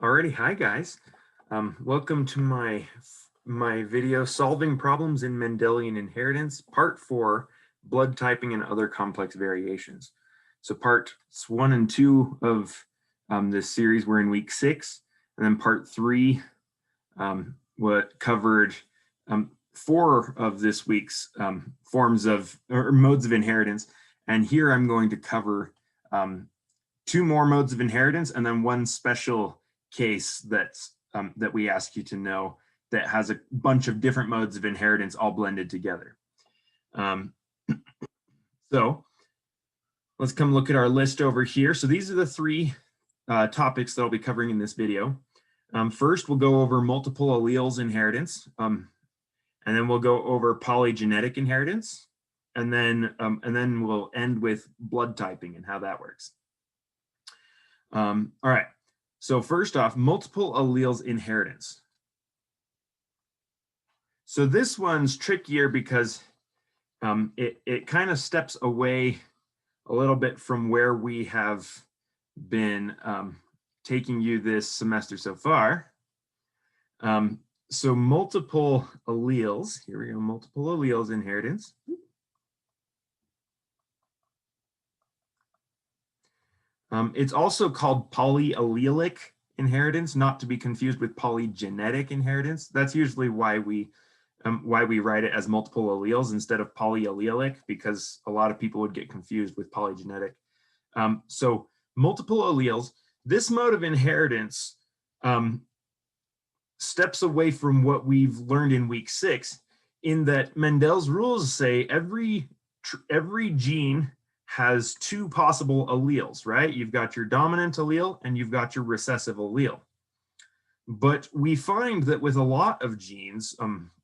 Alrighty, hi guys. Welcome to my video, Solving Problems in Mendelian Inheritance, Part 4, Blood Typing and Other Complex Variations. So parts 1 and 2 of this series were in week 6, and then part 3 what covered 4 of this week's forms of or modes of inheritance. And here I'm going to cover 2 more modes of inheritance and then one special case that's that we ask you to know that has a bunch of different modes of inheritance all blended together. So let's come look at our list over here. So these are the 3 topics that I'll be covering in this video. First, we'll go over multiple alleles inheritance, and then we'll go over polygenetic inheritance, and then we'll end with blood typing and how that works. All right. So first off, multiple alleles inheritance. So this one's trickier because it kind of steps away a little bit from where we have been taking you this semester so far. So multiple alleles, here we go, multiple alleles inheritance. It's also called polyallelic inheritance, not to be confused with polygenetic inheritance. That's usually why we write it as multiple alleles instead of polyallelic, because a lot of people would get confused with polygenetic. So multiple alleles, this mode of inheritance steps away from what we've learned in week 6, in that Mendel's rules say every gene has 2 possible alleles, right? You've got your dominant allele and you've got your recessive allele. But we find that with a lot of genes,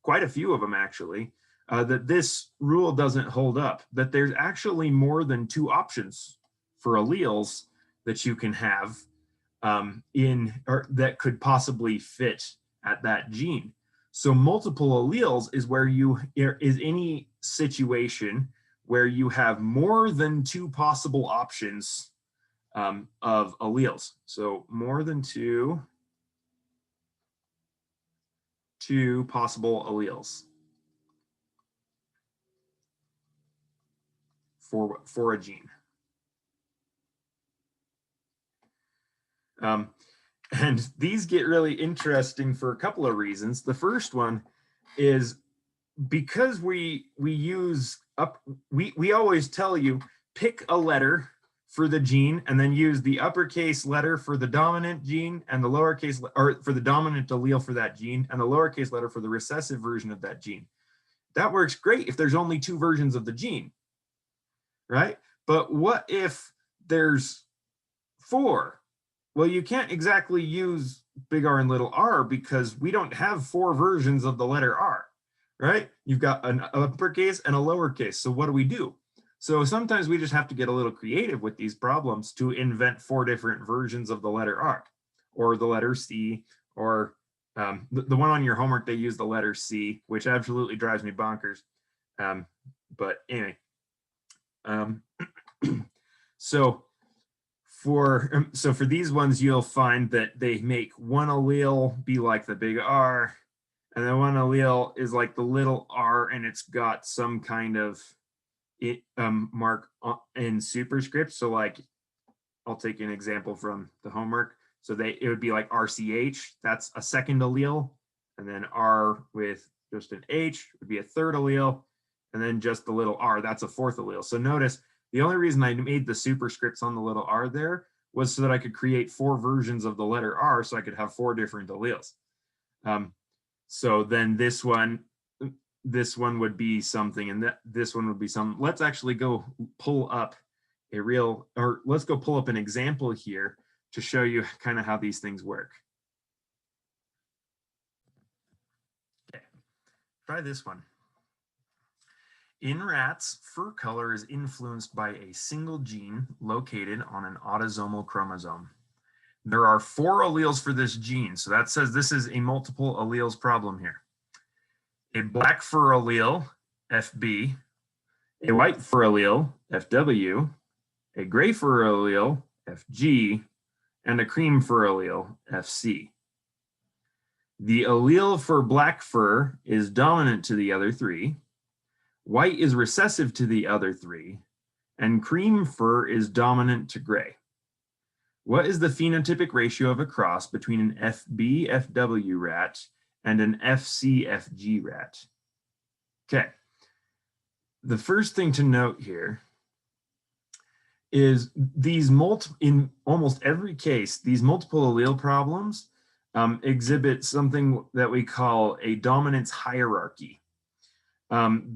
quite a few of them actually, that this rule doesn't hold up, that there's actually more than 2 options for alleles that you can have or that could possibly fit at that gene. So multiple alleles is where is any situation where you have more than 2 possible options of alleles. So more than two possible alleles for a gene. And these get really interesting for a couple of reasons. The first one is because we always tell you pick a letter for the gene and then use the uppercase letter for the dominant gene and the lowercase, or for the dominant allele for that gene, and the lowercase letter for the recessive version of that gene. That works great if there's only 2 versions of the gene, right? But what if there's 4? Well, you can't exactly use big R and little r because we don't have 4 versions of the letter R, right? You've got an uppercase and a lowercase. So what do? So sometimes we just have to get a little creative with these problems to invent 4 different versions of the letter R, or the letter C, or the one on your homework, they use the letter C, which absolutely drives me bonkers. But anyway, so for these ones, you'll find that they make one allele be like the big R, and then one allele is like the little r, and it's got some kind of mark in superscript. So like, I'll take an example from the homework. So it would be like RCH, that's a second allele, and then R with just an H would be a third allele, and then just the little r, that's a 4th allele. So notice, the only reason I made the superscripts on the little r there was so that I could create 4 versions of the letter R, so I could have 4 different alleles. So then this one would be something, and this one would be something. Let's actually go pull up let's go pull up an example here to show you kind of how these things work. Okay, try this one. In rats, fur color is influenced by a single gene located on an autosomal chromosome. There are 4 alleles for this gene, so that says this is a multiple alleles problem here. A black fur allele, FB, a white fur allele, FW, a gray fur allele, FG, and a cream fur allele, FC. The allele for black fur is dominant to the other three. White is recessive to the other three, and cream fur is dominant to gray. What is the phenotypic ratio of a cross between an FB-FW rat and an FC-FG rat? Okay. The first thing to note here is in almost every case, these multiple allele problems exhibit something that we call a dominance hierarchy.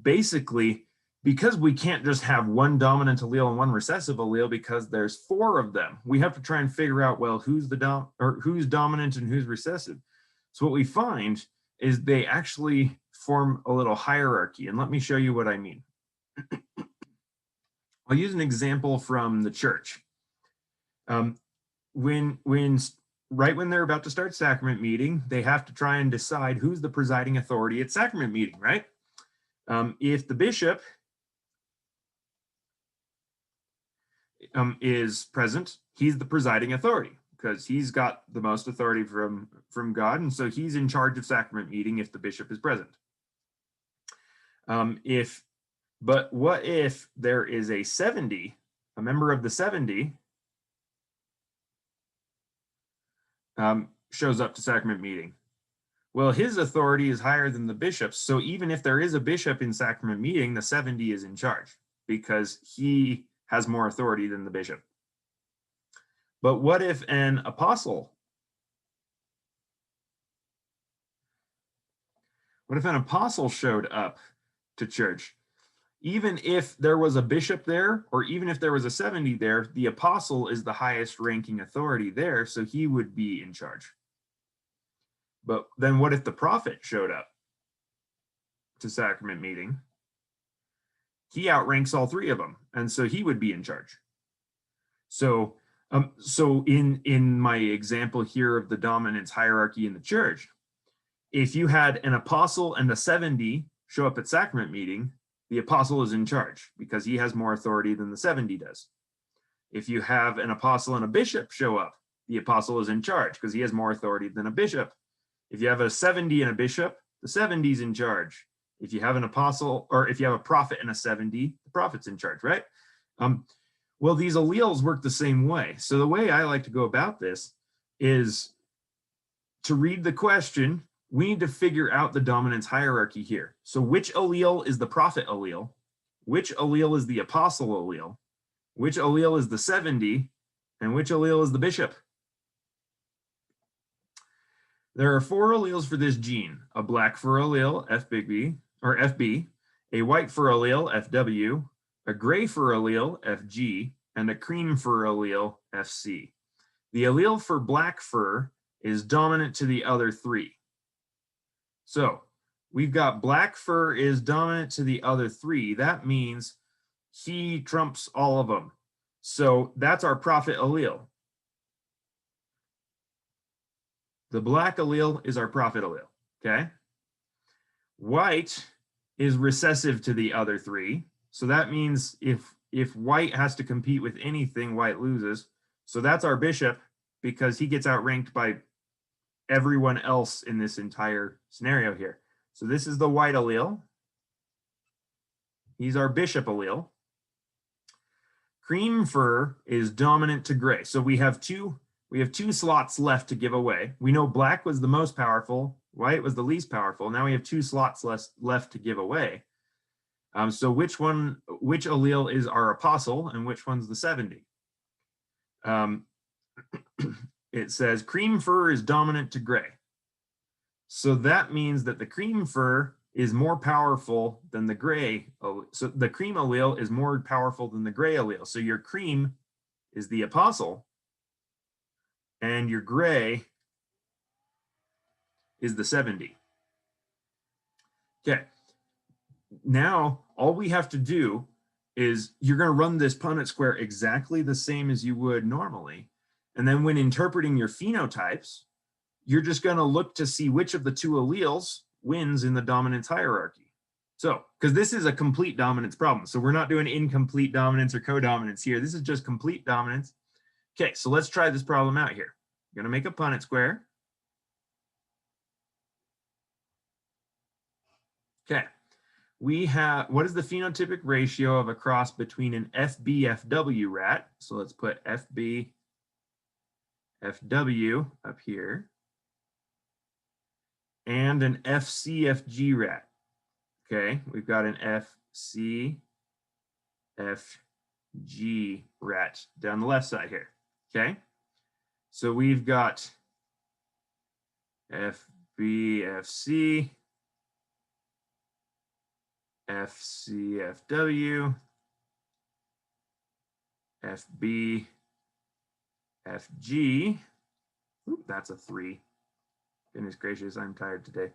Basically, because we can't just have one dominant allele and one recessive allele because there's 4 of them, we have to try and figure out, well, who's dominant and who's recessive. So what we find is they actually form a little hierarchy, and let me show you what I mean. I'll use an example from the church. Right when they're about to start sacrament meeting, they have to try and decide who's the presiding authority at sacrament meeting, right? If the bishop is present, he's the presiding authority because he's got the most authority from God, and so he's in charge of sacrament meeting if the bishop is present. But what if there is a 70, a member of the 70 shows up to sacrament meeting? Well, his authority is higher than the bishop's, so even if there is a bishop in sacrament meeting, the 70 is in charge because he has more authority than the bishop. But what if an apostle? What if an apostle showed up to church? Even if there was a bishop there, or even if there was a 70 there, the apostle is the highest ranking authority there, so he would be in charge. But then what if the prophet showed up to sacrament meeting? He outranks all 3 of them, and so he would be in charge. So in my example here of the dominance hierarchy in the church, if you had an apostle and a 70 show up at sacrament meeting, the apostle is in charge because he has more authority than the 70 does. If you have an apostle and a bishop show up, the apostle is in charge because he has more authority than a bishop. If you have a 70 and a bishop, the 70 is in charge. If you have an apostle, or if you have a prophet and a 70, the prophet's in charge, right? Well, these alleles work the same way. So the way I like to go about this is to read the question. We need to figure out the dominance hierarchy here. So which allele is the prophet allele? Which allele is the apostle allele? Which allele is the 70? And which allele is the bishop? There are 4 alleles for this gene: a black fur allele, FB, a white fur allele, FW, a gray fur allele, FG, and a cream fur allele, FC. The allele for black fur is dominant to the other 3. So we've got black fur is dominant to the other 3. That means he trumps all of them. So that's our prophet allele. The black allele is our prophet allele, okay? White is recessive to the other 3. So that means if white has to compete with anything, white loses. So that's our bishop because he gets outranked by everyone else in this entire scenario here. So this is the white allele. He's our bishop allele. Cream fur is dominant to gray. So we have two slots left to give away. We know black was the most powerful, white was the least powerful. Now we have 2 slots left to give away. So which allele is our apostle and which one's the 70? It says cream fur is dominant to gray. So that means that the cream fur is more powerful than the gray. So the cream allele is more powerful than the gray allele. So your cream is the apostle and your gray is the 70. Okay. Now, all we have to do is you're going to run this Punnett Square exactly the same as you would normally. And then when interpreting your phenotypes, you're just going to look to see which of the 2 alleles wins in the dominance hierarchy. So, because this is a complete dominance problem. So we're not doing incomplete dominance or codominance here. This is just complete dominance. Okay, so let's try this problem out here. I'm going to make a Punnett square. Okay, we have, what is the phenotypic ratio of a cross between an FB-FW rat? So let's put FB-FW up here, and an FC-FG rat. Okay, we've got an FC-FG rat down the left side here. Okay, so we've got FB-FC, FC-FW, FB-FG. Oop, that's a 3. Goodness gracious, I'm tired today.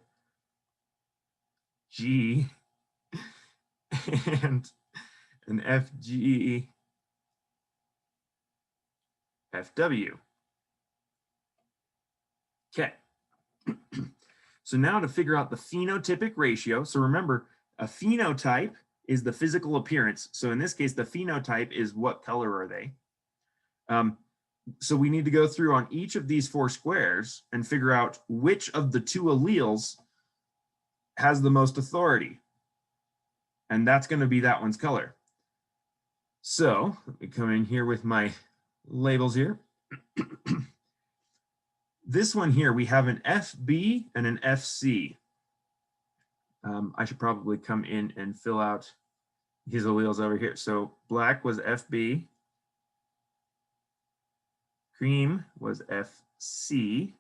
G and an FG-FW. Okay. So now to figure out the phenotypic ratio. So remember, a phenotype is the physical appearance. So in this case, the phenotype is what color are they? So we need to go through on each of these 4 squares and figure out which of the 2 alleles has the most authority. And that's going to be that one's color. So let me come in here with my labels here. This one here, we have an FB and an FC. I should probably come in and fill out these alleles over here. So black was FB. Cream was FC.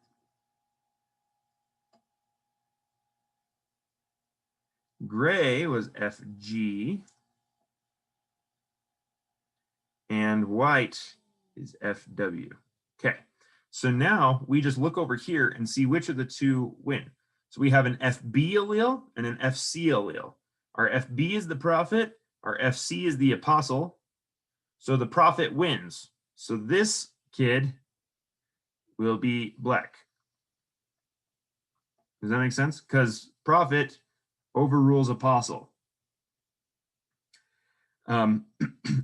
Gray was FG. And white is FW. Okay, so now we just look over here and see which of the 2 win. So we have an FB allele and an FC allele. Our FB is the prophet, our FC is the apostle. So the prophet wins. So this kid will be black. Does that make sense? Because prophet overrules apostle.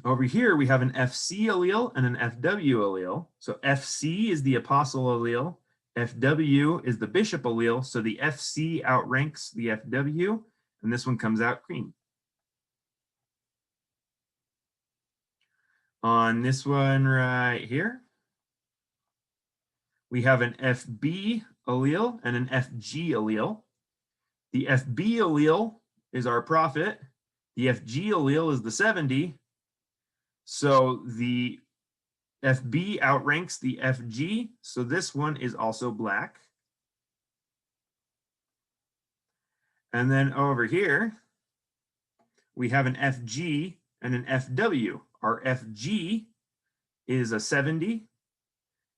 Over here, we have an FC allele and an FW allele. So FC is the apostle allele. FW is the bishop allele. So the FC outranks the FW, and this one comes out cream. On this one right here, we have an FB allele and an FG allele. The FB allele is our prophet. The FG allele is the 70. So the FB outranks the FG. So this one is also black. And then over here, we have an FG and an FW. Our FG is a 70,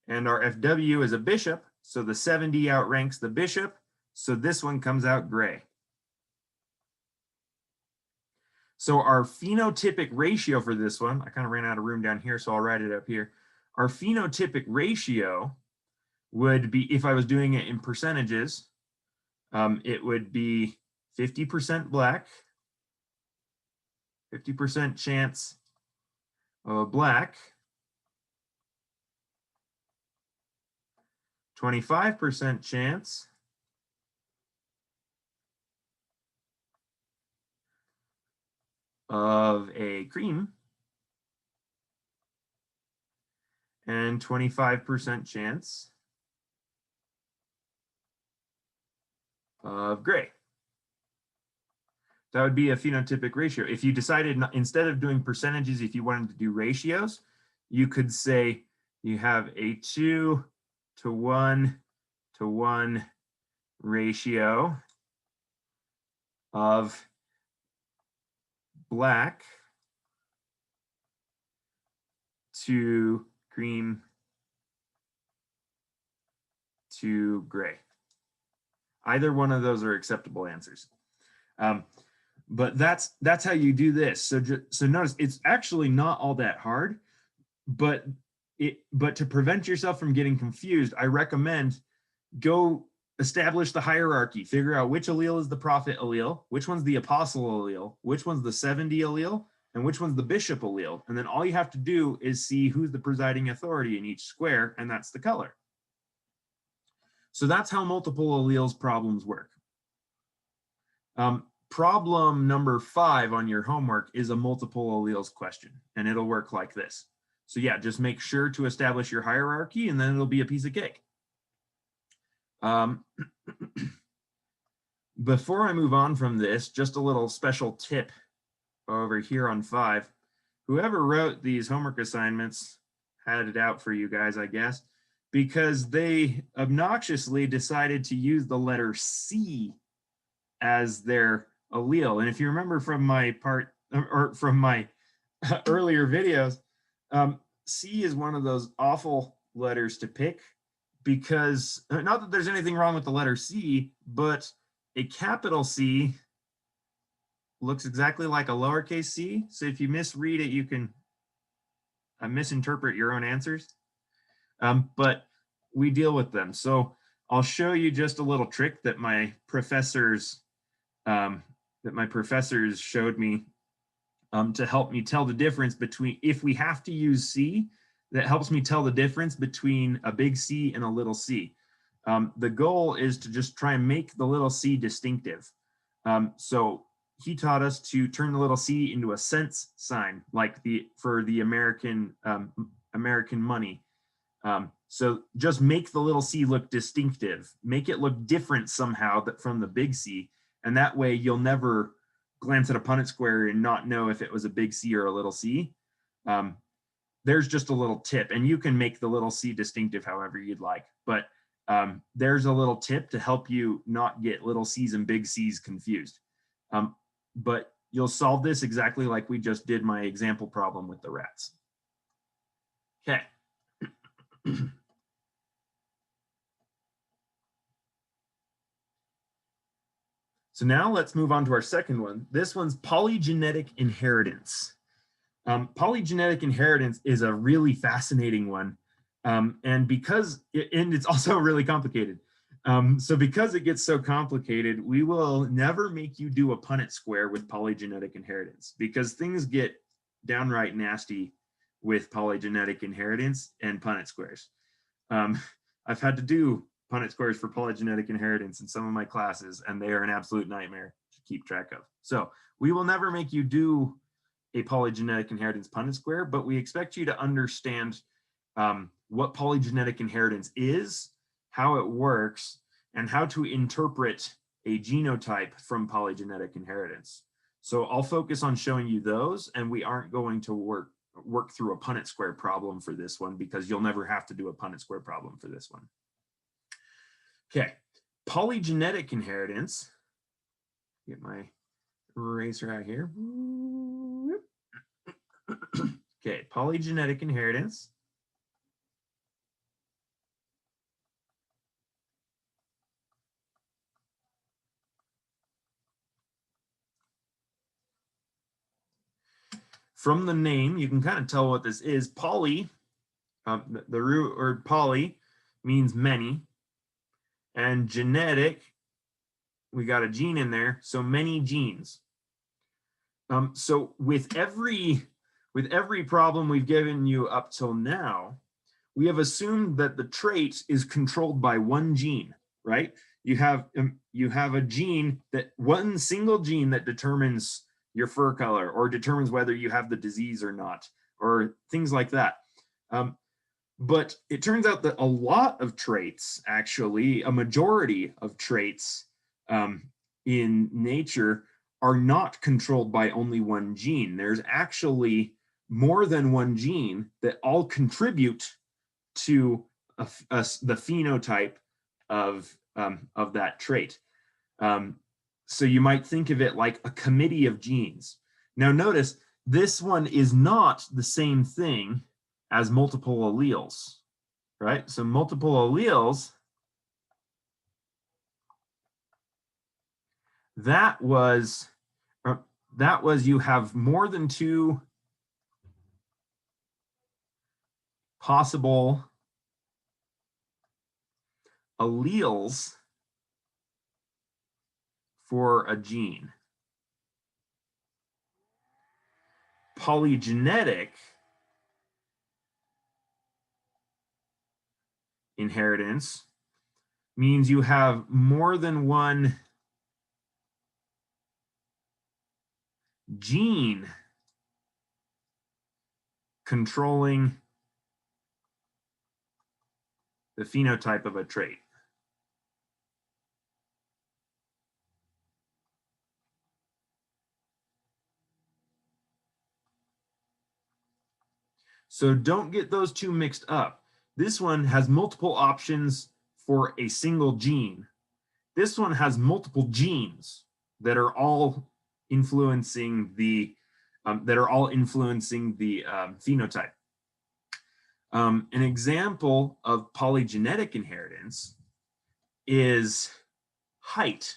and our FW is a bishop. So the 70 outranks the bishop. So this one comes out gray. So our phenotypic ratio for this one, I kind of ran out of room down here, so I'll write it up here. Our phenotypic ratio would be, if I was doing it in percentages, it would be 50% black, 50% chance of black, 25% chance of a cream, and 25% chance of gray. That would be a phenotypic ratio. If you decided, instead of doing percentages, if you wanted to do ratios, you could say you have a 2:1:1 ratio of black to cream to gray. Either one of those are acceptable answers. But that's how you do this. So notice it's actually not all that hard, but to prevent yourself from getting confused, I recommend go establish the hierarchy, figure out which allele is the prophet allele, which one's the apostle allele, which one's the 70 allele, and which one's the bishop allele. And then all you have to do is see who's the presiding authority in each square, and that's the color. So that's how multiple alleles problems work. Problem number 5 on your homework is a multiple alleles question, and it'll work like this. So yeah, just make sure to establish your hierarchy, and then it'll be a piece of cake. Before I move on from this, just a little special tip over here on 5. Whoever wrote these homework assignments had it out for you guys, I guess, because they obnoxiously decided to use the letter C as their allele. And if you remember from my earlier videos, C is one of those awful letters to pick, because not that there's anything wrong with the letter C, but a capital C looks exactly like a lowercase c. So if you misread it, you can misinterpret your own answers. But we deal with them. So I'll show you just a little trick that my professors showed me to help me tell the difference between, if we have to use C, that helps me tell the difference between a big C and a little c. The goal is to just try and make the little c distinctive. So he taught us to turn the little c into a cents sign, like for the American money. So just make the little c look distinctive, make it look different somehow from the big C, and that way you'll never glance at a Punnett square and not know if it was a big C or a little c. There's just a little tip, and you can make the little c distinctive however you'd like, but there's a little tip to help you not get little c's and big C's confused. But you'll solve this exactly like we just did my example problem with the rats. Okay. So now let's move on to our second one. This one's polygenetic inheritance. Polygenetic inheritance is a really fascinating one. And it's also really complicated. So because it gets so complicated, we will never make you do a Punnett square with polygenetic inheritance, because things get downright nasty with polygenetic inheritance and Punnett squares. I've had to do Punnett squares for polygenetic inheritance in some of my classes, and they are an absolute nightmare to keep track of. So we will never make you do a polygenetic inheritance Punnett square, but we expect you to understand what polygenetic inheritance is, how it works, and how to interpret a genotype from polygenetic inheritance. So I'll focus on showing you those, and we aren't going to work through a Punnett square problem for this one, because you'll never have to do a Punnett square problem for this one. Okay, polygenetic inheritance. Get my eraser out here. Okay, polygenetic inheritance. From the name, you can kind of tell what this is. Poly, the root word poly means many, and genetic, we got a gene in there, so many genes. So with every problem we've given you up till now, we have assumed that the trait is controlled by one gene, right? You have a gene, that one single gene that determines your fur color, or determines whether you have the disease or not, or things like that. But it turns out that a lot of traits, actually, a majority of traits in nature are not controlled by only one gene. There's actually more than one gene that all contribute to the phenotype of that trait. So you might think of it like a committee of genes. Now notice, this one is not the same thing as multiple alleles, right? So multiple alleles, that was you have more than two possible alleles for a gene. polygenetic inheritance means you have more than one gene controlling the phenotype of a trait. So don't get those two mixed up. This one has multiple options for a single gene. This one has multiple genes that are all influencing the phenotype. An example of polygenetic inheritance is height.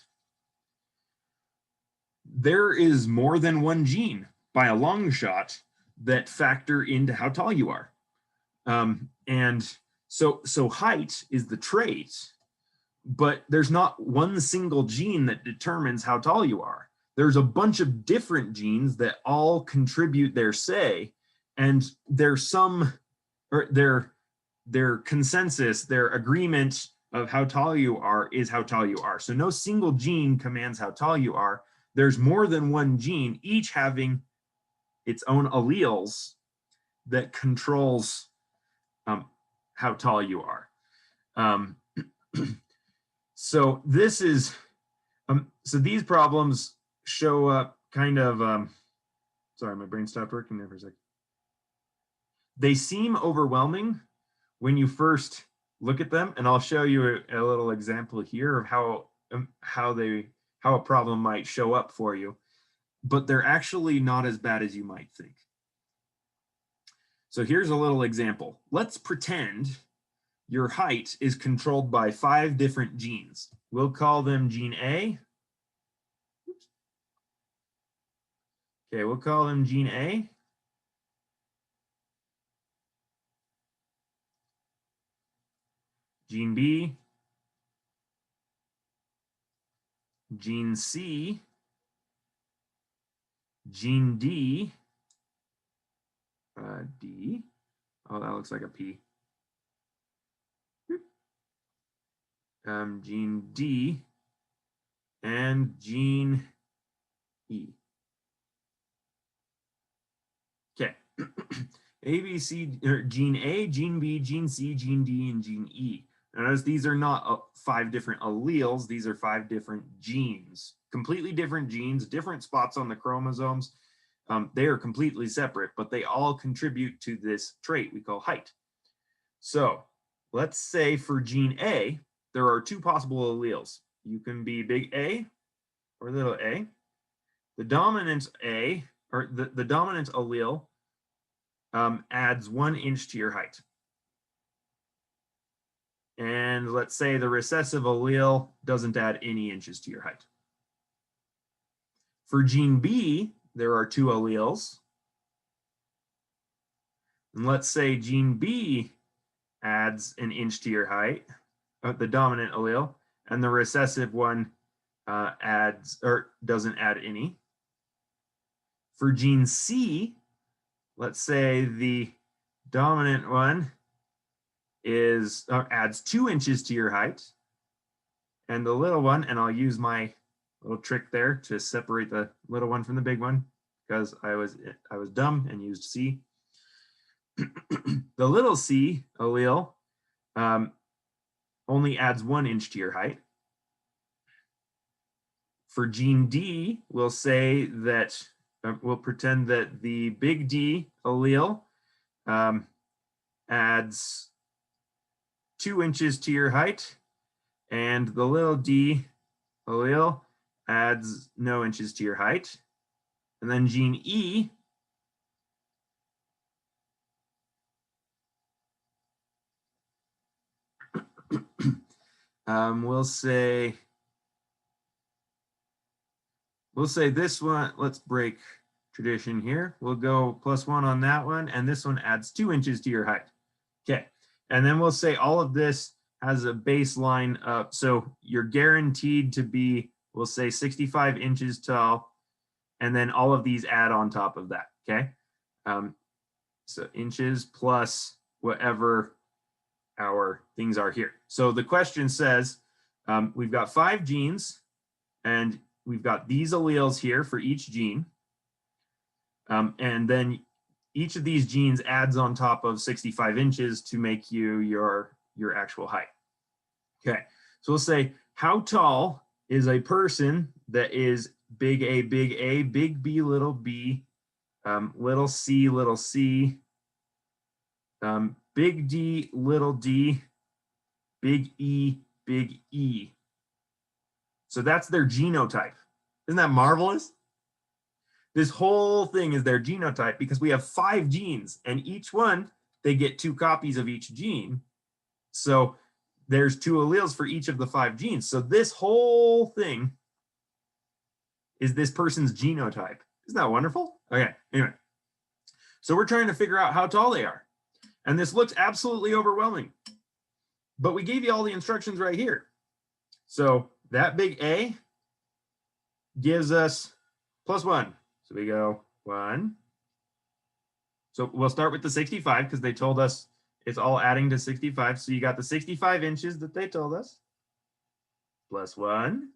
There is more than one gene by a long shot that factor into how tall you are. And so height is the trait, but there's not one single gene that determines how tall you are. There's a bunch of different genes that all contribute their say, and their consensus, their agreement of how tall you are is how tall you are. So no single gene commands how tall you are. There's more than one gene, each having its own alleles that controls how tall you are. So this is, so these problems show up kind of, sorry, my brain stopped working there for a second. They seem overwhelming when you first look at them, and I'll show you a little example here of how a problem might show up for you, but they're actually not as bad as you might think. So here's a little example. Let's pretend your height is controlled by 5 different genes. We'll call them gene A. Okay, we'll call them gene A. Gene B. Gene C. Gene D. D. Oh, that looks like a P. Gene D and gene E. Okay. A, B, C, or gene A, gene B, gene C, gene D, and gene E. Notice these are not 5 different alleles. These are 5 different genes, completely different genes, different spots on the chromosomes. They are completely separate, but they all contribute to this trait we call height. So let's say for gene A, there are 2 possible alleles. You can be big A or little a. The dominant A, or the dominant allele adds 1 inch to your height. And let's say the recessive allele doesn't add any inches to your height. For gene B, there are 2 alleles. And let's say gene B adds 1 inch to your height, the dominant allele, and the recessive one adds or doesn't add any. For gene C, let's say the dominant one adds 2 inches to your height, and the little one, and I'll use my little trick there to separate the little one from the big one because I was dumb and used C. The little C allele only adds 1 inch to your height. For gene D, we'll say that we'll pretend that the big D allele adds 2 inches to your height, and the little d allele adds no inches to your height. And then gene E we'll say this one, let's break tradition here. We'll go +1 on that one, and this one adds 2 inches to your height. Okay, and then we'll say all of this has a baseline of, so you're guaranteed to be, we'll say 65 inches tall, and then all of these add on top of that, okay? So inches plus whatever our things are here. So the question says, we've got 5 genes, and we've got these alleles here for each gene. And then each of these genes adds on top of 65 inches to make you your actual height. Okay, so we'll say, how tall is a person that is big A, big B, little c, big D, little d, big E. So that's their genotype. Isn't that marvelous? This whole thing is their genotype because we have 5 genes, and each one, they get 2 copies of each gene. So there's 2 alleles for each of the 5 genes. So this whole thing is this person's genotype. Isn't that wonderful? Okay, anyway. So we're trying to figure out how tall they are. And this looks absolutely overwhelming. But we gave you all the instructions right here. So that big A gives us +1. So we go 1. So we'll start with the 65 because they told us it's all adding to 65. So you got the 65 inches that they told us, +1,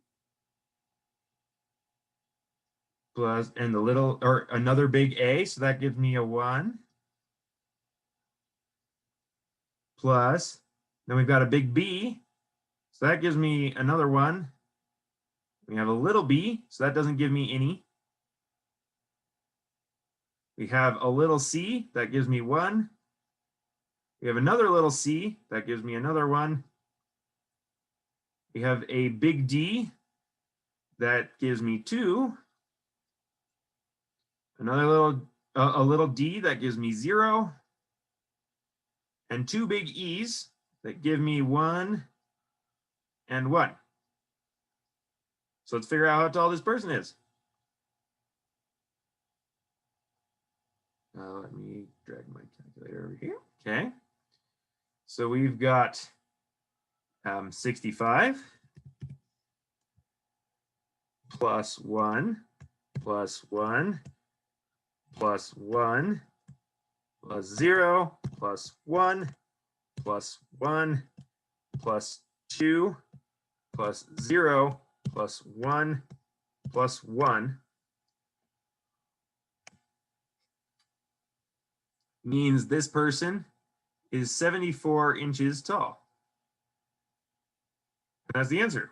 plus, and the little, or another big A, so that gives me a 1, plus, then we've got a big B, so that gives me another 1. We have a little b, so that doesn't give me any. We have a little c, that gives me 1. We have another little c, that gives me another 1. We have a big D, that gives me 2. Another a little d, that gives me 0. And 2 big E's, that give me 1 and 1. So let's figure out how tall this person is. Let me drag my calculator over here. Okay. So we've got 65 plus 1 plus 1 plus 1 plus 0 plus 1 plus 1 plus 2 plus 0 plus 1 plus 1 means this person is 74 inches tall. And that's the answer.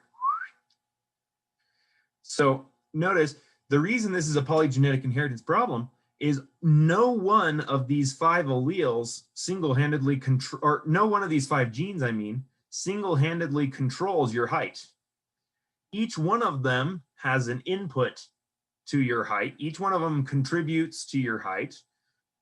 So notice the reason this is a polygenetic inheritance problem is no one of these 5 alleles single-handedly control, or no one of these 5 genes, I mean, single-handedly controls your height. Each one of them has an input to your height. Each one of them contributes to your height.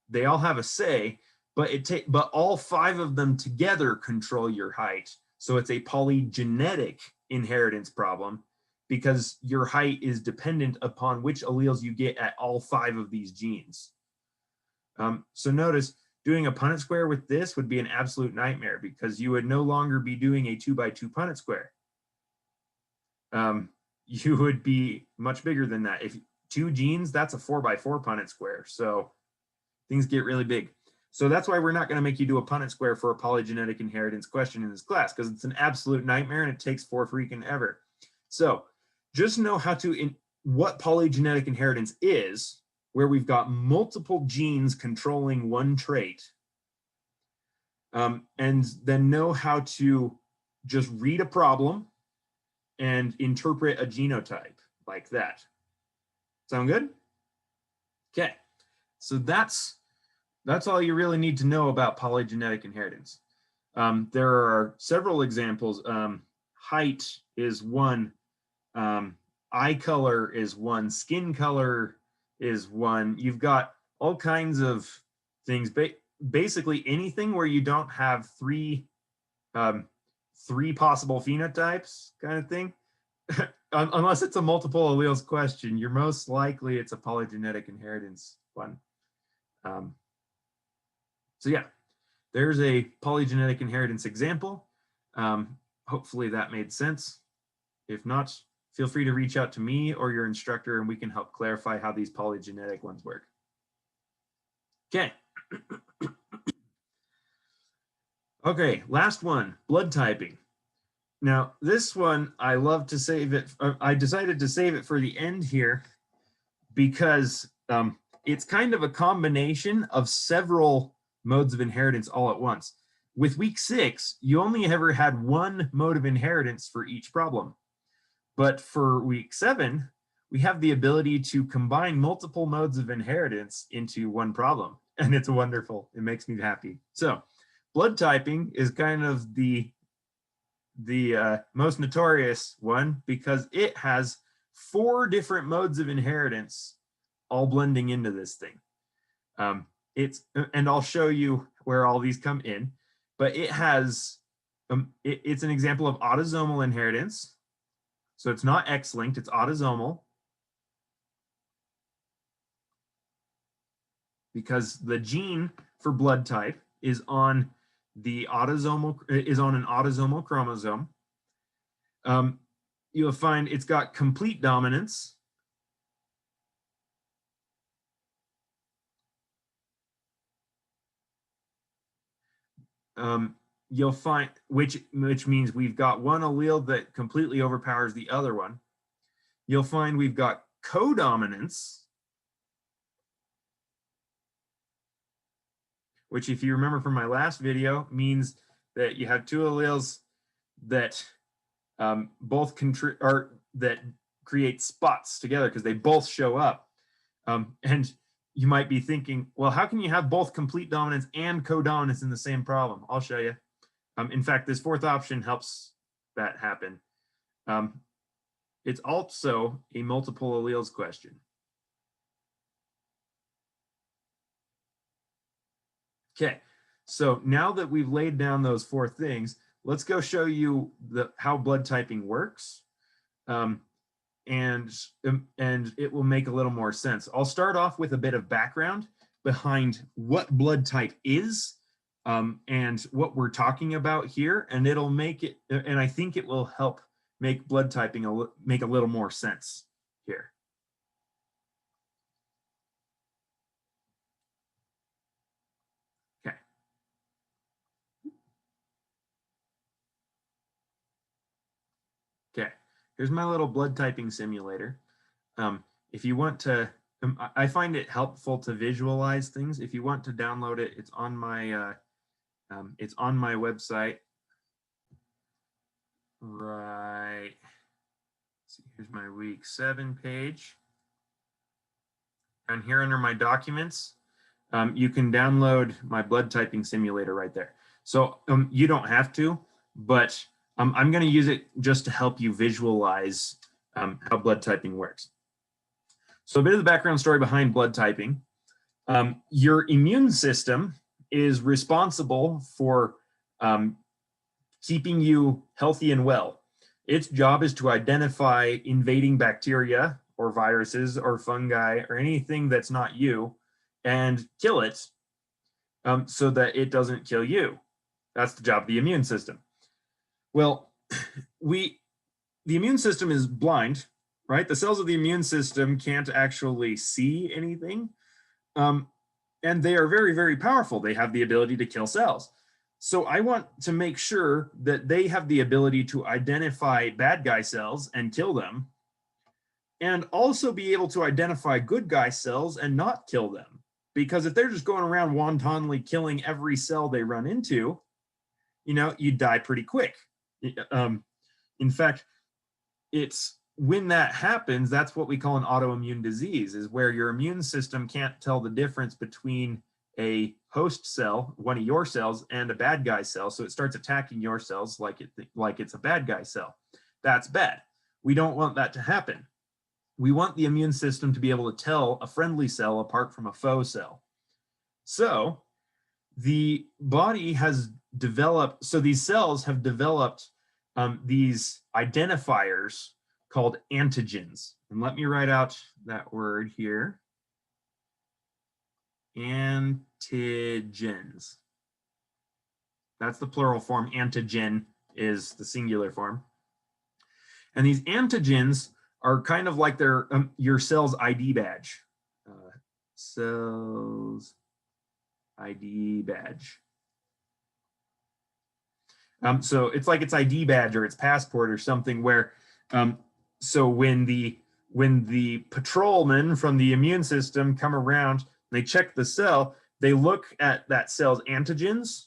They all have a say, but but all 5 of them together control your height. So it's a polygenetic inheritance problem because your height is dependent upon which alleles you get at all 5 of these genes. So notice doing a Punnett square with this would be an absolute nightmare because you would no longer be doing a 2x2 Punnett square. You would be much bigger than that. If 2 genes, that's a 4x4 Punnett square. So things get really big. So that's why we're not going to make you do a Punnett square for a polygenetic inheritance question in this class, because it's an absolute nightmare and it takes for freaking ever. So just know how to, what polygenetic inheritance is, where we've got multiple genes controlling one trait, and then know how to just read a problem and interpret a genotype like that. Sound good? Okay, so that's all you really need to know about polygenetic inheritance. There are several examples. Height is one. Eye color is one. Skin color is one. You've got all kinds of things. Basically anything where you don't have three possible phenotypes kind of thing. Unless it's a multiple alleles question, you're most likely it's a polygenetic inheritance one. So yeah, there's a polygenetic inheritance example. Hopefully that made sense. If not, feel free to reach out to me or your instructor and we can help clarify how these polygenetic ones work. Okay. Okay, last one, blood typing. Now, this one, I love to save it. I decided to save it for the end here because it's kind of a combination of several modes of inheritance all at once. With week 6, you only ever had one mode of inheritance for each problem. But for week 7, we have the ability to combine multiple modes of inheritance into one problem. And it's wonderful. It makes me happy. So blood typing is kind of the most notorious one because it has 4 different modes of inheritance all blending into this thing. And I'll show you where all these come in, but it has, it's an example of autosomal inheritance. So it's not X-linked, it's autosomal. Because the gene for blood type is on an autosomal chromosome. You'll find it's got complete dominance. You'll find, which means we've got one allele that completely overpowers the other one. You'll find we've got codominance, which, if you remember from my last video, means that you have 2 alleles that that create spots together because they both show up. And you might be thinking, well, how can you have both complete dominance and codominance in the same problem? I'll show you. In fact, this 4th option helps that happen. It's also a multiple alleles question. Okay, so now that we've laid down those 4 things, let's go show you how blood typing works. And it will make a little more sense. I'll start off with a bit of background behind what blood type is and what we're talking about here, and it'll make it, and I think it will help make blood typing make a little more sense here. Okay. Okay, here's my little blood typing simulator. If you want to, I find it helpful to visualize things. If you want to download it, it's on my website. Right. See, here's my week 7 page. And here under my documents, you can download my blood typing simulator right there. So you don't have to, but I'm going to use it just to help you visualize how blood typing works. So a bit of the background story behind blood typing. Your immune system is responsible for keeping you healthy and well. Its job is to identify invading bacteria or viruses or fungi or anything that's not you and kill it so that it doesn't kill you. That's the job of the immune system. Well, the immune system is blind, right? The cells of the immune system can't actually see anything. And they are very, very powerful. They have the ability to kill cells. So I want to make sure that they have the ability to identify bad guy cells and kill them, and also be able to identify good guy cells and not kill them. Because if they're just going around wantonly killing every cell they run into, you die pretty quick. In fact, it's when that happens, that's what we call an autoimmune disease, is where your immune system can't tell the difference between a host cell, one of your cells, and a bad guy cell. So it starts attacking your cells like it's a bad guy cell. That's bad. We don't want that to happen. We want the immune system to be able to tell a friendly cell apart from a foe cell. So the body has developed, so these cells have developed these identifiers called antigens. And let me write out that word here. Antigens. That's the plural form. Antigen is the singular form. And these antigens are kind of like your cell's ID badge. Cells ID badge. So it's like its ID badge or its passport or something where, so when the patrolmen from the immune system come around, they check the cell, they look at that cell's antigens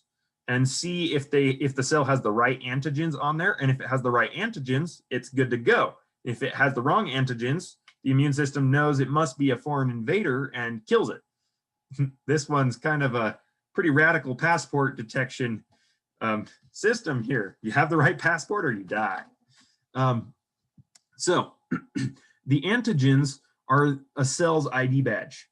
and see if the cell has the right antigens on there. And if it has the right antigens, it's good to go. If it has the wrong antigens, the immune system knows it must be a foreign invader and kills it. This one's kind of a pretty radical passport detection system here. You have the right passport or you die. So the antigens are a cell's ID badge.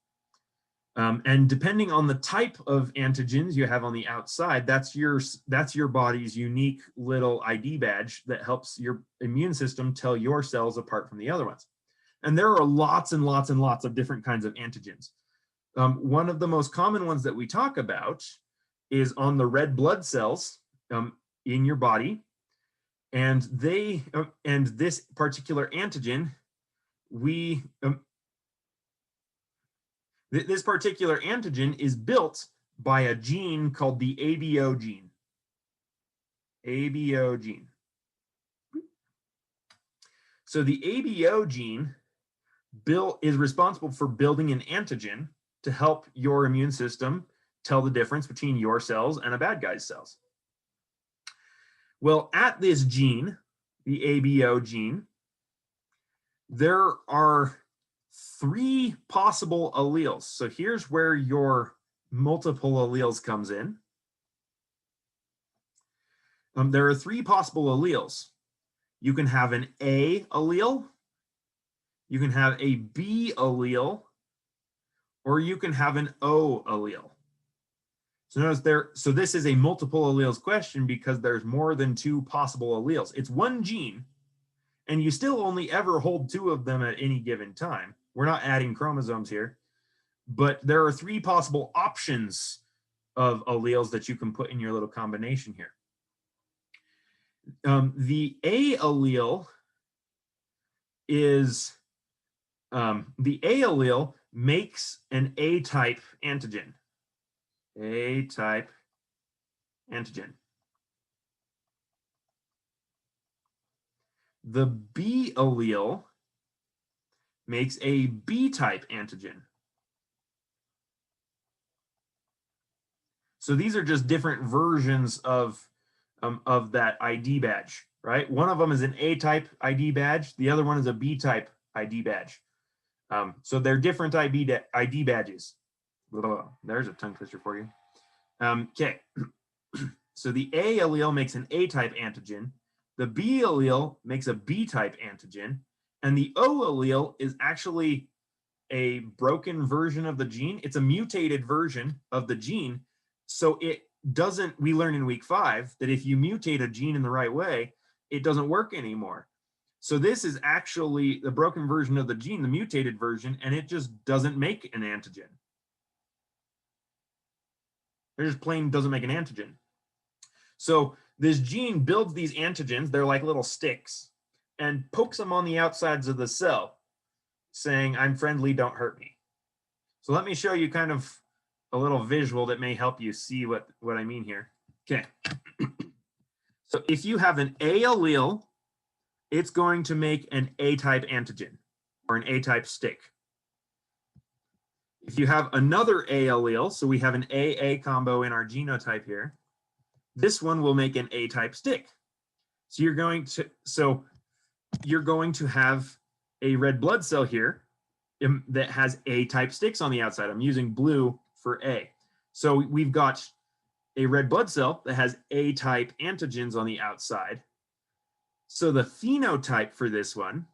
And depending on the type of antigens you have on the outside, that's your body's unique little ID badge that helps your immune system tell your cells apart from the other ones. And there are lots and lots and lots of different kinds of antigens. One of the most common ones that we talk about is on the red blood cells in your body. And this particular antigen, this particular antigen is built by a gene called the ABO gene. ABO gene. So the ABO gene is responsible for building an antigen to help your immune system tell the difference between your cells and a bad guy's cells. Well, at this gene, the ABO gene, there are 3 possible alleles. So here's where your multiple alleles comes in. There are 3 possible alleles. You can have an A allele, you can have a B allele, or you can have an O allele. So notice so this is a multiple alleles question because there's more than 2 possible alleles. It's one gene, and you still only ever hold 2 of them at any given time. We're not adding chromosomes here, but there are 3 possible options of alleles that you can put in your little combination here. The A allele is, the A allele makes an A-type antigen. A-type antigen. The B allele makes a B-type antigen. So these are just different versions of that ID badge, right? One of them is an A-type ID badge. The other one is a B-type ID badge. So they're different ID badges. There's a tongue twister for you. Okay. So the A allele makes an A-type antigen. The B allele makes a B-type antigen. And the O allele is actually a broken version of the gene. It's a mutated version of the gene. So it doesn't, we learn in week 5 that if you mutate a gene in the right way, it doesn't work anymore. So this is actually the broken version of the gene, the mutated version, and it just doesn't make an antigen. It just plain doesn't make an antigen. So this gene builds these antigens, they're like little sticks, and pokes them on the outsides of the cell, saying, I'm friendly, don't hurt me. So let me show you kind of a little visual that may help you see what I mean here. Okay. So if you have an A allele, it's going to make an A-type antigen or an A-type stick. If you have another A allele, so we have an AA combo in our genotype here, this one will make an A-type stick. So you're going to have a red blood cell here that has A-type sticks on the outside. I'm using blue for A. So we've got a red blood cell that has A-type antigens on the outside. So the phenotype for this one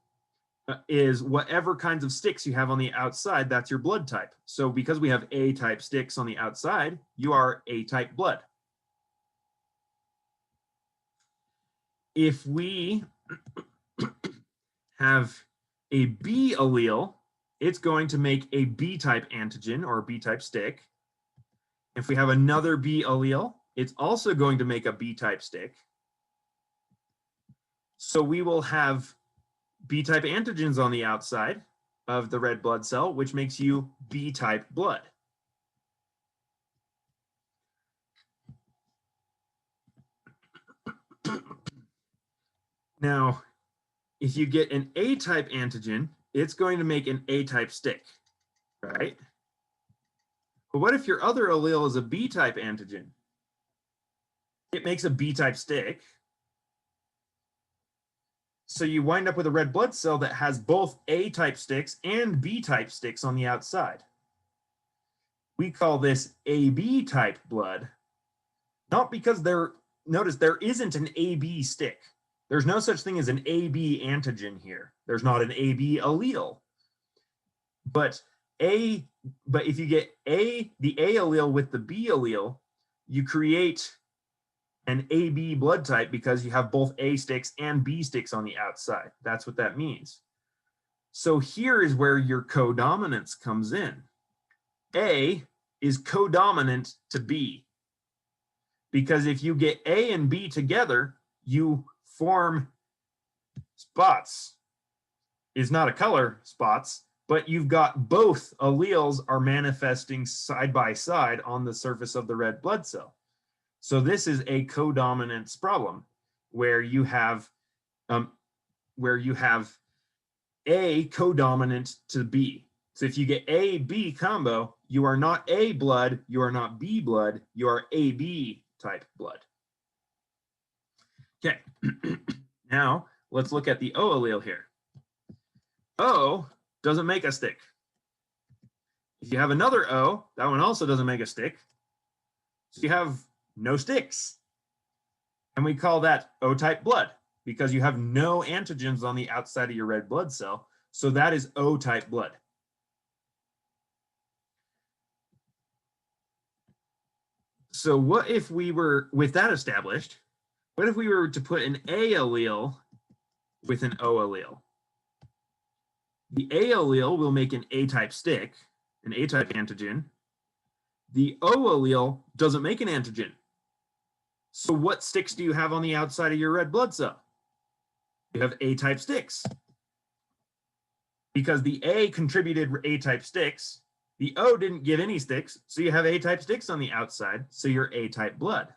is whatever kinds of sticks you have on the outside, that's your blood type. So because we have A-type sticks on the outside, you are A-type blood. If we have a B allele, it's going to make a B-type antigen or a B-type stick. If we have another B allele, it's also going to make a B-type stick. So we will have B-type antigens on the outside of the red blood cell, which makes you B-type blood. Now, if you get an A-type antigen, it's going to make an A-type stick, right? But what if your other allele is a B-type antigen? It makes a B-type stick. So you wind up with a red blood cell that has both A-type sticks and B-type sticks on the outside. We call this AB-type blood, not because notice there isn't an AB stick. There's no such thing as an AB antigen here. There's not an AB allele. But if you get the A allele with the B allele, you create an AB blood type because you have both A sticks and B sticks on the outside. That's what that means. So here is where your codominance comes in. A is codominant to B, because if you get A and B together, you form spots. It's not a color, spots, but you've got both alleles are manifesting side by side on the surface of the red blood cell. So this is a codominance problem where you have A codominant to B. So if you get A-B combo, you are not A blood, you are not B blood, you are AB type blood. Okay, now let's look at the O allele here. O doesn't make a stick. If you have another O, that one also doesn't make a stick. So you have no sticks. And we call that O-type blood because you have no antigens on the outside of your red blood cell. So that is O-type blood. So what if we were, with that established, what if we were to put an A allele with an O allele? The A allele will make an A-type stick, an A-type antigen. The O allele doesn't make an antigen. So what sticks do you have on the outside of your red blood cell? You have A-type sticks. Because the A contributed A-type sticks, the O didn't give any sticks, so you have A-type sticks on the outside, so you're A-type blood.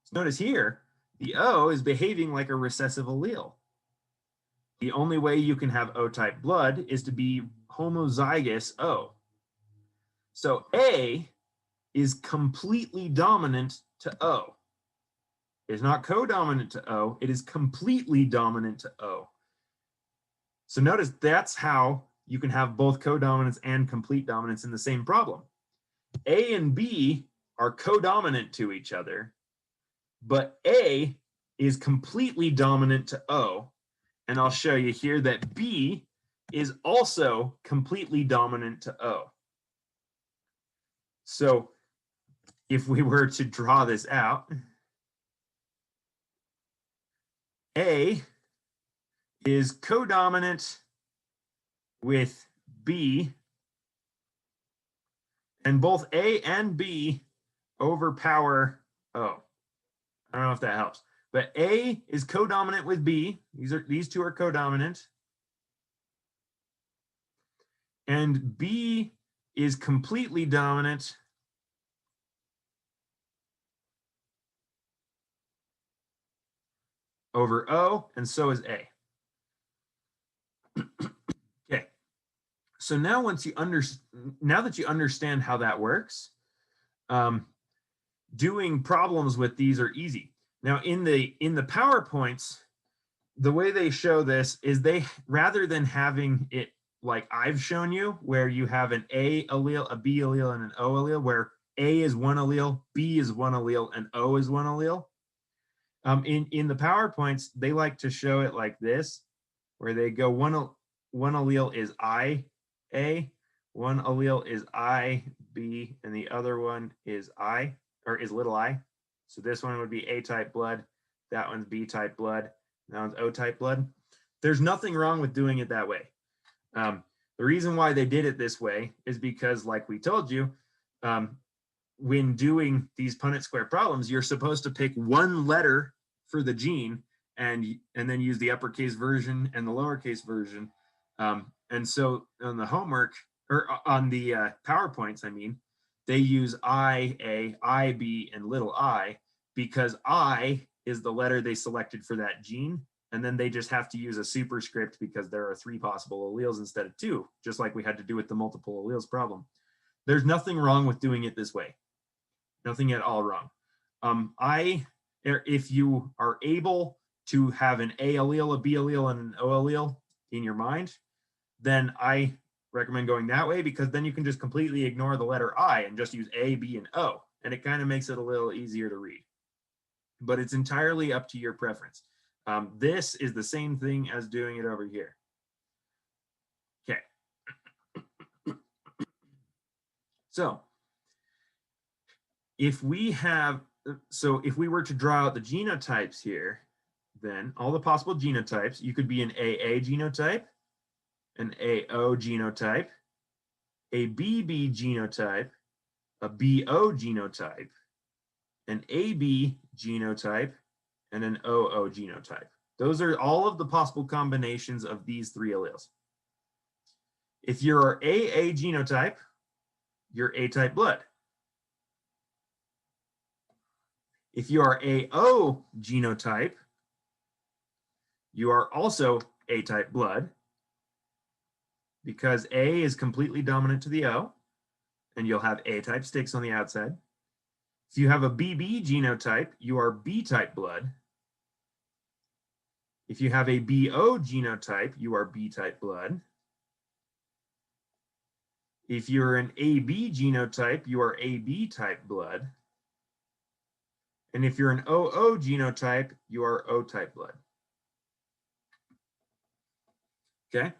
So notice here, the O is behaving like a recessive allele. The only way you can have O-type blood is to be homozygous O. So A is completely dominant to O. It is not codominant to O, it is completely dominant to O. So notice that's how you can have both codominance and complete dominance in the same problem. A and B are codominant to each other, but A is completely dominant to O. And I'll show you here that B is also completely dominant to O. So if we were to draw this out, A is codominant with B, and both A and B overpower O. I don't know if that helps, but A is codominant with B. These two are codominant. And B is completely dominant over O, and so is A. Okay, so now now that you understand how that works, doing problems with these are easy. Now in the PowerPoints, the way they show this is they, rather than having it like I've shown you, where you have an A allele, a B allele, and an O allele, where A is one allele, B is one allele, and O is one allele. In the PowerPoints, they like to show it like this, where they go one allele is I A, one allele is I B, and the other one is I, or is little I. So this one would be A-type blood, that one's B-type blood, that one's O-type blood. There's nothing wrong with doing it that way. The reason why they did it this way is because, like we told you, when doing these Punnett Square problems, you're supposed to pick one letter for the gene and then use the uppercase version and the lowercase version. And so on the homework, or on the PowerPoints, I mean, they use I, A, I, B, and little I, because I is the letter they selected for that gene. And then they just have to use a superscript because there are 3 possible alleles instead of 2, just like we had to do with the multiple alleles problem. There's nothing wrong with doing it this way. Nothing at all wrong. If you are able to have an A allele, a B allele, and an O allele in your mind, then I recommend going that way, because then you can just completely ignore the letter I and just use A, B, and O. And it kind of makes it a little easier to read. But it's entirely up to your preference. This is the same thing as doing it over here. Okay. So if we were to draw out the genotypes here, then all the possible genotypes, you could be an AA genotype, an AO genotype, a BB genotype, a BO genotype, an AB genotype, and an OO genotype. Those are all of the possible combinations of these 3 alleles. If you're AA genotype, you're A-type blood. If you are AO genotype, you are also A-type blood, because A is completely dominant to the O, and you'll have A-type sticks on the outside. If you have a BB genotype, you are B-type blood. If you have a BO genotype, you are B-type blood. If you're an AB genotype, you are AB-type blood. And if you're an OO genotype, you are O-type blood. Okay?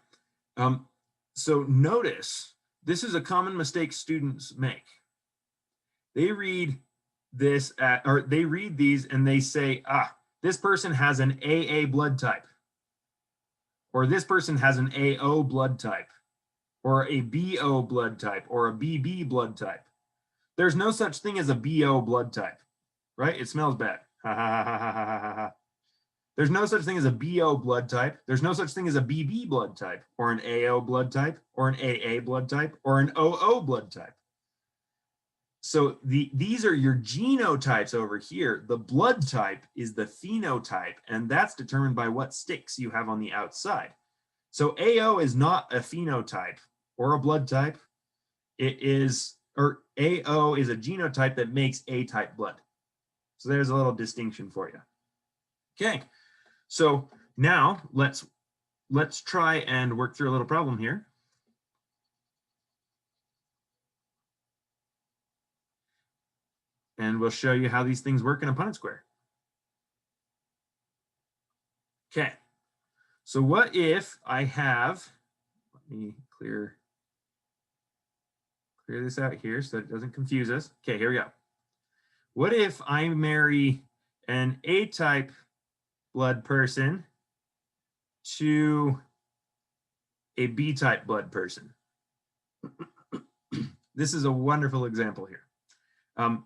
So notice, this is a common mistake students make. They read this they read these and they say, this person has an AA blood type, or this person has an AO blood type, or a BO blood type, or a BB blood type. There's no such thing as a BO blood type, right? It smells bad. Ha ha ha ha ha ha ha. There's no such thing as a BO blood type. There's no such thing as a BB blood type, or an AO blood type, or an AA blood type, or an OO blood type. So these are your genotypes over here. The blood type is the phenotype, and that's determined by what sticks you have on the outside. So AO is not a phenotype or a blood type. AO is a genotype that makes A-type blood. So there's a little distinction for you. Okay, so now let's try and work through a little problem here. And we'll show you how these things work in a Punnett Square. Okay, so what if I have, let me clear this out here so it doesn't confuse us. Okay, here we go. What if I marry an A-type blood person to a B-type blood person? This is a wonderful example here.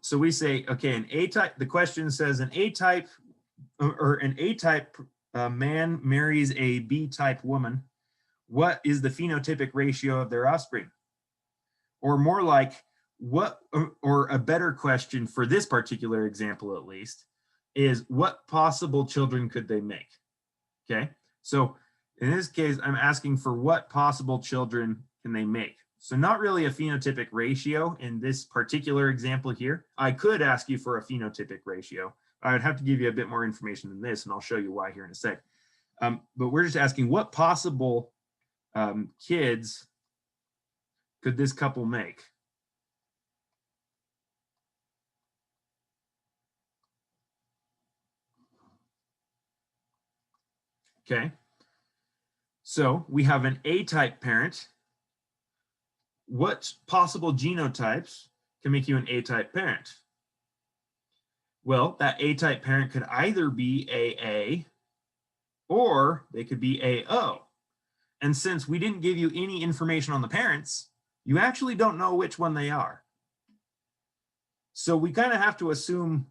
So we say, okay, an A-type, the question says an A-type man marries a B-type woman. What is the phenotypic ratio of their offspring? Or more like, or a better question for this particular example, at least, is what possible children could they make? Okay, so in this case, I'm asking for what possible children can they make? So not really a phenotypic ratio in this particular example here. I could ask you for a phenotypic ratio. I would have to give you a bit more information than this, and I'll show you why here in a sec. But we're just asking what possible kids could this couple make? Okay, so we have an A-type parent. What possible genotypes can make you an A-type parent? Well, that A-type parent could either be AA or they could be AO. And since we didn't give you any information on the parents, you actually don't know which one they are. So we kind of have to assume,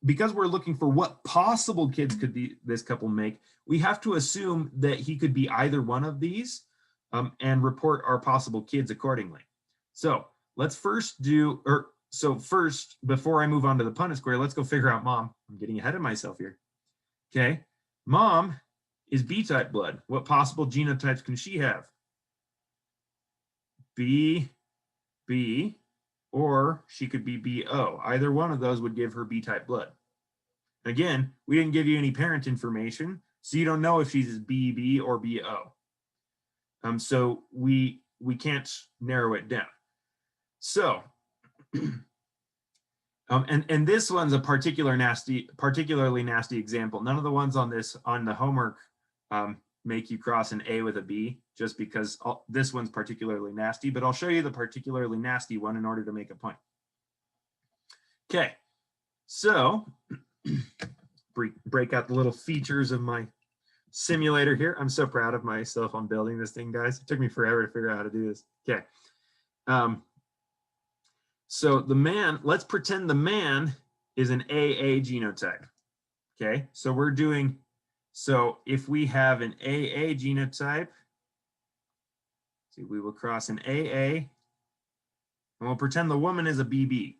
because we're looking for what possible kids could this couple make, we have to assume that he could be either one of these and report our possible kids accordingly. So let's first do, so first, before I move on to the Punnett square, let's go figure out mom. I'm getting ahead of myself here. Okay, mom is B-type blood. What possible genotypes can she have? B, or she could be BO. Either one of those would give her B-type blood. Again, we didn't give you any parent information, so you don't know if she's BB or BO. So we can't narrow it down. So, and this one's a particularly nasty example. None of the ones on the homework make you cross an A with a B, just because this one's particularly nasty, but I'll show you the particularly nasty one in order to make a point. Okay, so break out the little features of my simulator here. I'm so proud of myself on building this thing, guys. It took me forever to figure out how to do this. Okay. So the man, let's pretend the man is an AA genotype. Okay, so if we have an AA genotype, see, we will cross an AA, and we'll pretend the woman is a BB.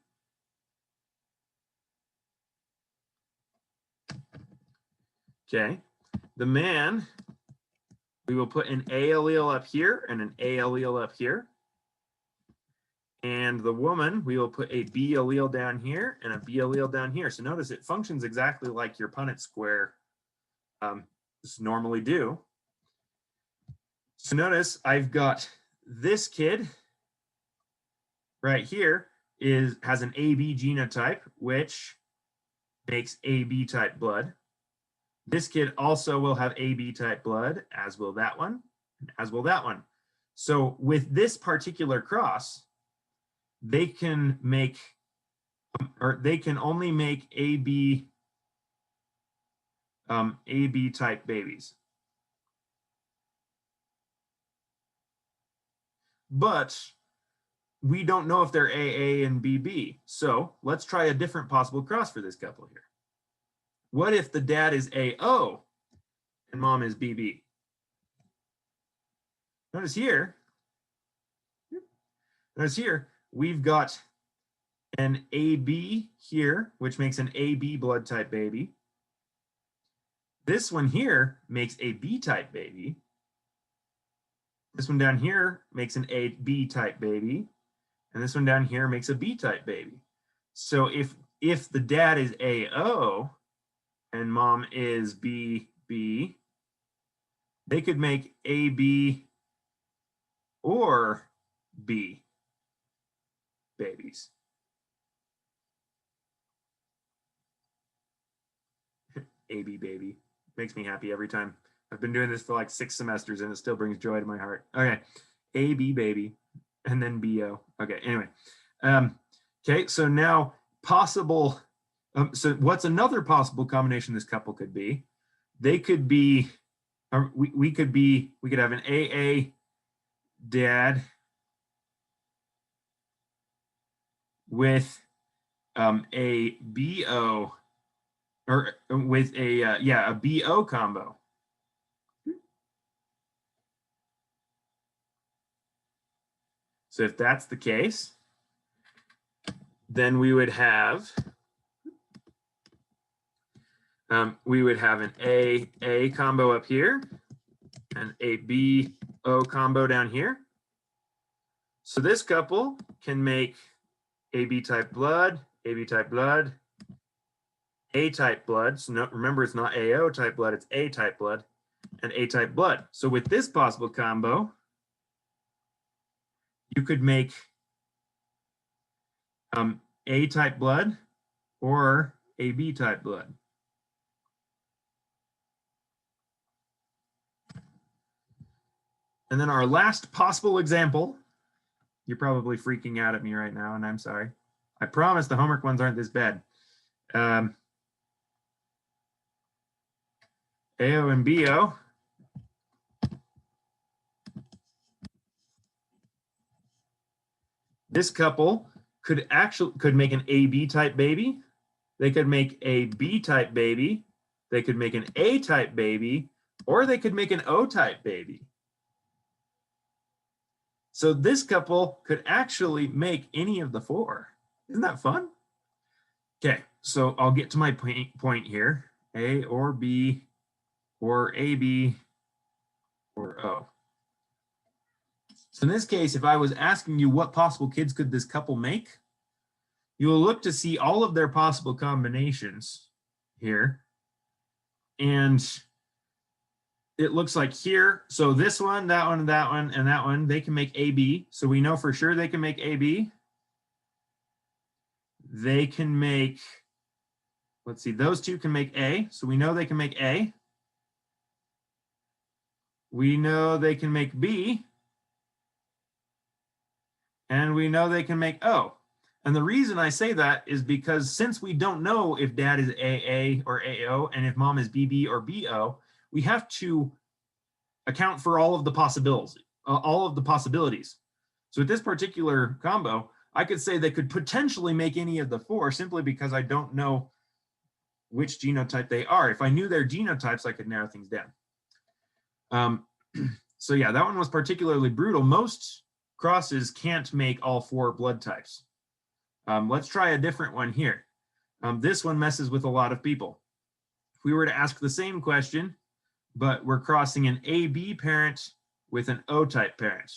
Okay, the man, we will put an A allele up here and an A allele up here. And the woman, we will put a B allele down here and a B allele down here. So notice it functions exactly like your Punnett square normally do. So notice I've got this kid right here has an AB genotype, which makes AB type blood. This kid also will have AB type blood, as will that one, as will that one. So with this particular cross, they can make, or they can only make AB type babies. But we don't know if they're AA and BB. So let's try a different possible cross for this couple here. What if the dad is AO and mom is BB? Notice here, we've got an AB here, which makes an AB blood type baby. This one here makes a B type baby. This one down here makes an AB type baby. And this one down here makes a B type baby. So if the dad is AO and mom is BB, they could make AB or B babies. AB baby. Makes me happy every time. I've been doing this for like 6 semesters and it still brings joy to my heart. Okay, AB baby, and then BO. Okay, anyway. Okay, so now possible, so what's another possible combination this couple could be? They could be, or we could have an AA dad with a BO, or with a BO combo. So if that's the case, then we would have an AA combo up here and a BO combo down here. So this couple can make AB type blood, AB type blood, A type blood. So no, remember, it's not AO type blood, it's A type blood, and A type blood. So with this possible combo, you could make A type blood or AB type blood. And then our last possible example, you're probably freaking out at me right now, and I'm sorry. I promise the homework ones aren't this bad. AO and BO. This couple could make an AB type baby. They could make a B type baby. They could make an A type baby, or they could make an O type baby. So this couple could actually make any of the four. Isn't that fun? Okay, so I'll get to my point here. A or B or AB or O. So in this case, if I was asking you what possible kids could this couple make, you will look to see all of their possible combinations here. And it looks like here, so this one, that one, that one, and that one, they can make AB. So we know for sure they can make AB. They can make, let's see, those two can make A. So we know they can make A. We know they can make B. And we know they can make O. And the reason I say that is because since we don't know if dad is AA or AO and if mom is BB or BO, we have to account for all of the possibilities. So with this particular combo, I could say they could potentially make any of the four simply because I don't know which genotype they are. If I knew their genotypes, I could narrow things down. So yeah, that one was particularly brutal. Most crosses can't make all four blood types. Let's try a different one here. This one messes with a lot of people. If we were to ask the same question, but we're crossing an AB parent with an O-type parent,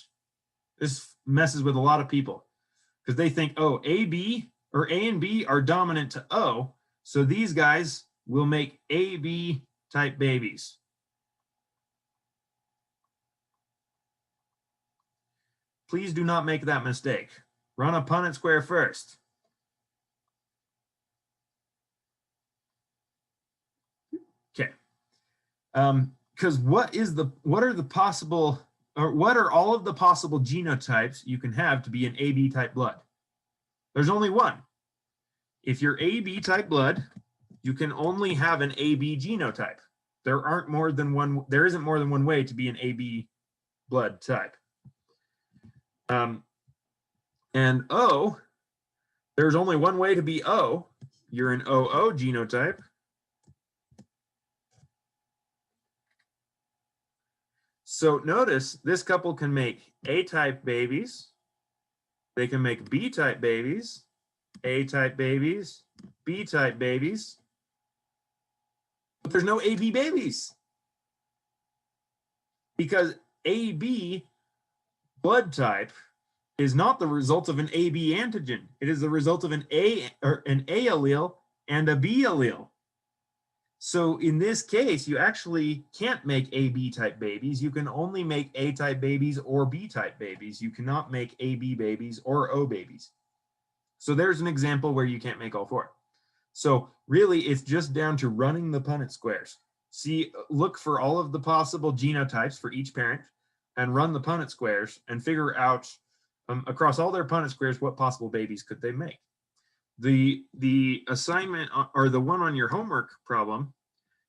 this messes with a lot of people because they think, oh, AB or A and B are dominant to O, so these guys will make AB type babies. Please do not make that mistake. Run a Punnett Square first. Okay. Because what are all of the possible genotypes you can have to be an AB type blood? There's only one. If you're AB type blood, you can only have an AB genotype. There isn't more than one way to be an AB blood type. And O, there's only one way to be O. You're an OO genotype. So notice this couple can make A-type babies. They can make B-type babies, A-type babies, B-type babies. But there's no AB babies because AB blood type is not the result of an AB antigen. It is the result of an A allele and a B allele. So in this case, you actually can't make AB type babies. You can only make A type babies or B type babies. You cannot make AB babies or O babies. So there's an example where you can't make all four. So really, it's just down to running the Punnett squares. Look for all of the possible genotypes for each parent and run the Punnett squares and figure out across all their Punnett squares what possible babies could they make. The assignment or the one on your homework problem,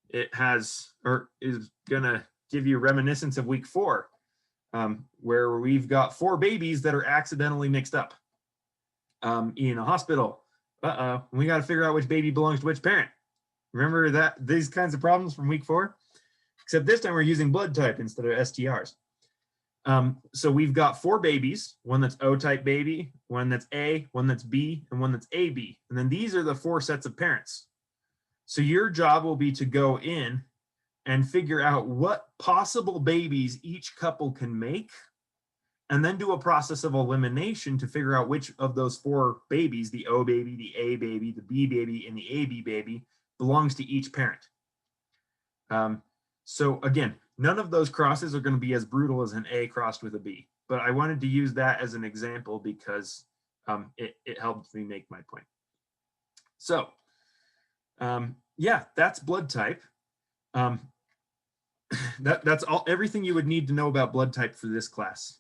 it has or is gonna give you reminiscence of week 4, where we've got 4 babies that are accidentally mixed up in a hospital. We got to figure out which baby belongs to which parent. Remember these kinds of problems from week 4? Except this time we're using blood type instead of STRs. So we've got 4 babies, one that's O-type baby, one that's A, one that's B, and one that's AB. And then these are the 4 sets of parents. So your job will be to go in and figure out what possible babies each couple can make, and then do a process of elimination to figure out which of those 4 babies, the O baby, the A baby, the B baby, and the AB baby, belongs to each parent. So again, none of those crosses are going to be as brutal as an A crossed with a B, but I wanted to use that as an example because it helped me make my point. So yeah, that's blood type. That's everything you would need to know about blood type for this class.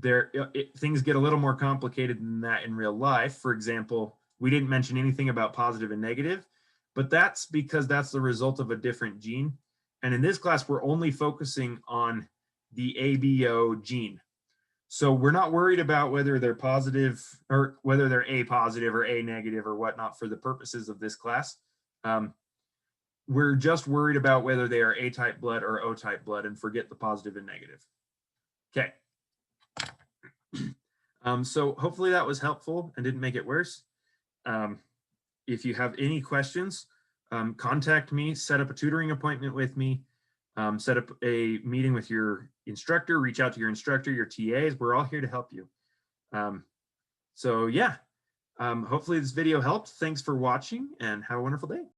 Things get a little more complicated than that in real life. For example, we didn't mention anything about positive and negative, but that's because that's the result of a different gene. And in this class, we're only focusing on the ABO gene. So we're not worried about whether they're positive or whether they're A positive or A negative or whatnot for the purposes of this class. We're just worried about whether they are A-type blood or O-type blood and forget the positive and negative. Okay. So hopefully that was helpful and didn't make it worse. If you have any questions, contact me, set up a tutoring appointment with me, set up a meeting with your instructor, reach out to your instructor, your TAs. We're all here to help you. So yeah, hopefully this video helped. Thanks for watching and have a wonderful day.